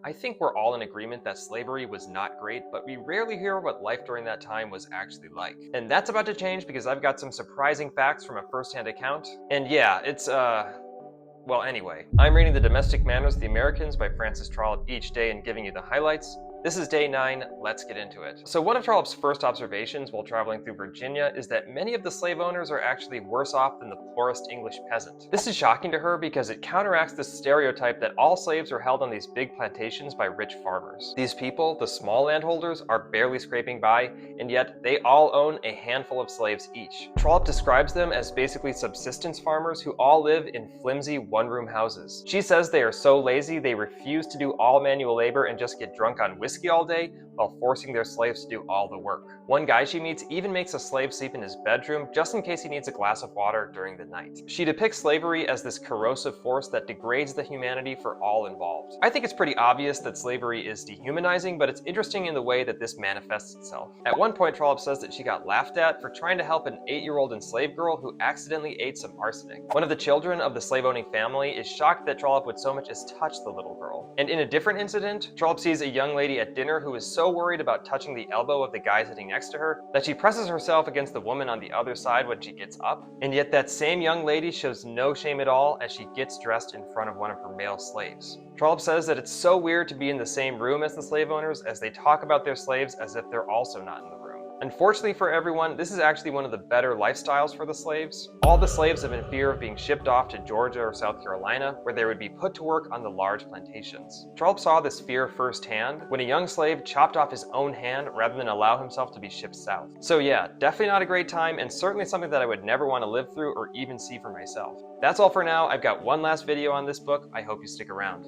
I think we're all in agreement that slavery was not great, but we rarely hear what life during that time was actually like. And that's about to change because I've got some surprising facts from a first-hand account. And yeah, well, anyway, I'm reading The Domestic Manners of the Americans by Francis Trollope each day and giving you the highlights. This is day 9, let's get into it. So one of Trollope's first observations while traveling through Virginia is that many of the slave owners are actually worse off than the poorest English peasant. This is shocking to her because it counteracts the stereotype that all slaves are held on these big plantations by rich farmers. These people, the small landholders, are barely scraping by, and yet they all own a handful of slaves each. Trollope describes them as basically subsistence farmers who all live in flimsy one-room houses. She says they are so lazy they refuse to do all manual labor and just get drunk on whiskey all day while forcing their slaves to do all the work. One guy she meets even makes a slave sleep in his bedroom just in case he needs a glass of water during the night. She depicts slavery as this corrosive force that degrades the humanity for all involved. I think it's pretty obvious that slavery is dehumanizing, but it's interesting in the way that this manifests itself. At one point, Trollope says that she got laughed at for trying to help an 8-year-old enslaved girl who accidentally ate some arsenic. One of the children of the slave-owning family is shocked that Trollope would so much as touch the little girl. And in a different incident, Trollope sees a young lady at dinner who is so worried about touching the elbow of the guy sitting next to her that she presses herself against the woman on the other side when she gets up. And yet that same young lady shows no shame at all as she gets dressed in front of one of her male slaves. Trollope says that it's so weird to be in the same room as the slave owners as they talk about their slaves as if they're also not in the room. Unfortunately for everyone, this is actually one of the better lifestyles for the slaves. All the slaves have in fear of being shipped off to Georgia or South Carolina, where they would be put to work on the large plantations. Trollope saw this fear firsthand when a young slave chopped off his own hand rather than allow himself to be shipped south. So yeah, definitely not a great time, and certainly something that I would never want to live through or even see for myself. That's all for now. I've got one last video on this book. I hope you stick around.